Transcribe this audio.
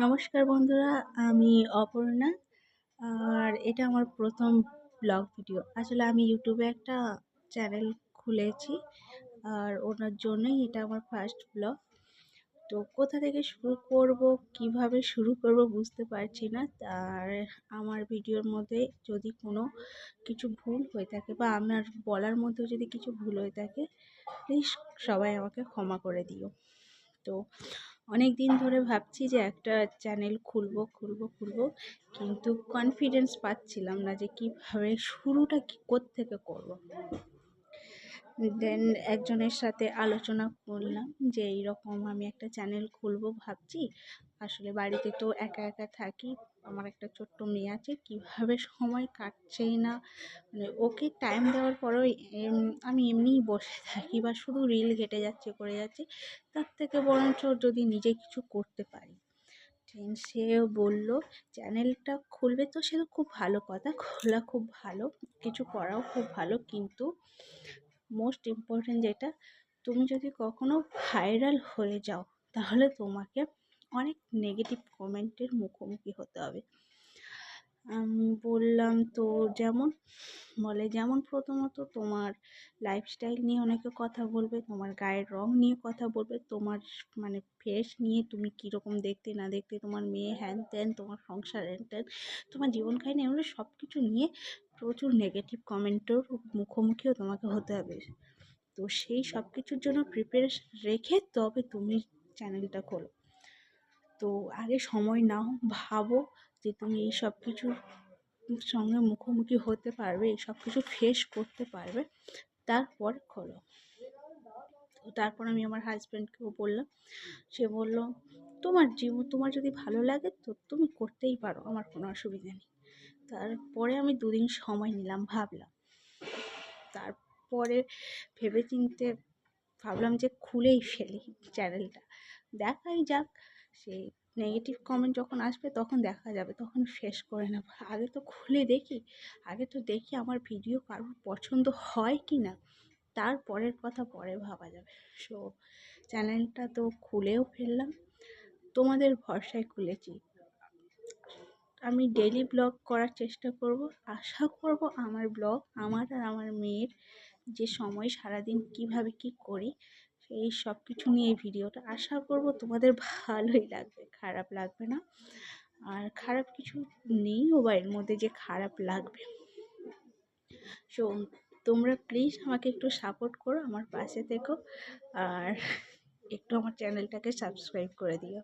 নমস্কার বন্ধুরা, আমি অপর্ণা। আর এটা আমার প্রথম ব্লগ ভিডিও। আসলে আমি ইউটিউবে একটা চ্যানেল খুলেছি, আর ওনার জন্যই এটা আমার ফার্স্ট ব্লগ। তো কোথা থেকে শুরু করব, কিভাবে শুরু করব বুঝতে পারছি না। আর আমার ভিডিওর মধ্যে যদি কোনো কিছু ভুল হয়ে থাকে বা আমার বলার মধ্যে যদি কিছু ভুল হয়ে থাকে, প্লিজ সবাই আমাকে ক্ষমা করে দিও। তো অনেক দিন ধরে ভাবছি যে একটা চ্যানেল খুলবো, কিন্তু কনফিডেন্স পাচ্ছিলাম না যে কীভাবে শুরুটা কোত্থেকে করব। দেন একজনের সাথে আলোচনা করলাম যে এইরকম আমি একটা চ্যানেল খুলবো ভাবছি। আসলে বাড়িতে তো একা একা থাকি, আমার একটা ছোট্ট মেয়ে আছে, কিভাবে সময় কাটছেই না। মানে ওকে টাইম দেওয়ার পরেও আমি এমনিই বসে থাকি বা শুধু রিল ঘেটে যাচ্ছে করে যাচ্ছি। তার থেকে বরঞ্চ যদি নিজে কিছু করতে পারি। সেও বলল চ্যানেলটা খুলবে, তো সে তো খুব ভালো কথা, খোলা খুব ভালো, কিছু করাও খুব ভালো, কিন্তু মোস্ট ইম্পর্ট্যান্ট যেটা, তুমি যদি কখনো ভাইরাল হয়ে যাও তাহলে তোমাকে অনেক নেগেটিভ কমেন্টের মুখোমুখি হতে হবে। আমি বললাম তো যেমন প্রথমত তোমার লাইফস্টাইল নিয়ে অনেকে কথা বলবে, তোমার গায়ের রং নিয়ে কথা বলবে, তোমার মানে ফেস নিয়ে তুমি কীরকম দেখতে না দেখতে, তোমার মেয়ে হ্যান ত্যান, তোমার সংসার হ্যান ত্যান, তোমার জীবন কাহিনী, এগুলো সব কিছু নিয়ে প্রচুর নেগেটিভ কমেন্টের মুখোমুখিও তোমাকে হতে হবে। তো সেই সব কিছুর জন্য প্রিপারেশন রেখে তবে তুমি চ্যানেলটা খোলো। তো আগে সময় নাও, ভাবো যে তুমি এই সব কিছুর সঙ্গে মুখোমুখি হতে পারবে, এই সব কিছু ফেস করতে পারবে, তারপর খোলো। তো তারপর আমি আমার হাজব্যান্ডকেও বললাম, সে বলল তোমার যদি ভালো লাগে তো তুমি করতেই পারো, আমার কোনো অসুবিধা নেই। তারপরে আমি 2 দিন সময় নিলাম, ভাবলাম। তারপরে ভেবেচিন্তে ভাবলাম যে খুলেই ফেলি চ্যানেলটা, দেখাই যাক। সেই নেগেটিভ কমেন্ট যখন আসবে তখন দেখা যাবে, তখন ফেস করে নেব। আগে তো খুলে দেখি, আমার ভিডিও কারোর পছন্দ হয় কি না, তারপরের কথা পরে ভাবা যাবে। সো চ্যানেলটা তো খুলেও ফেললাম, তোমাদের ভরসায় খুলেছি। আমি ডেইলি ব্লগ করার চেষ্টা করব। আশা করব আমার ব্লগ, আমার আর আমার মেয়ের যে সময় সারাদিন কিভাবে কি করি, সেই সব কিছু নিয়ে এই ভিডিওটা, আশা করব তোমাদের ভালোই লাগবে, খারাপ লাগবে না। আর খারাপ কিছু নেইও বা এর মধ্যে যে খারাপ লাগবে। সো তোমরা প্লিজ আমাকে একটু সাপোর্ট করো, আমার পাশে থেকো, আর একটু আমার চ্যানেলটাকে সাবস্ক্রাইব করে দিও।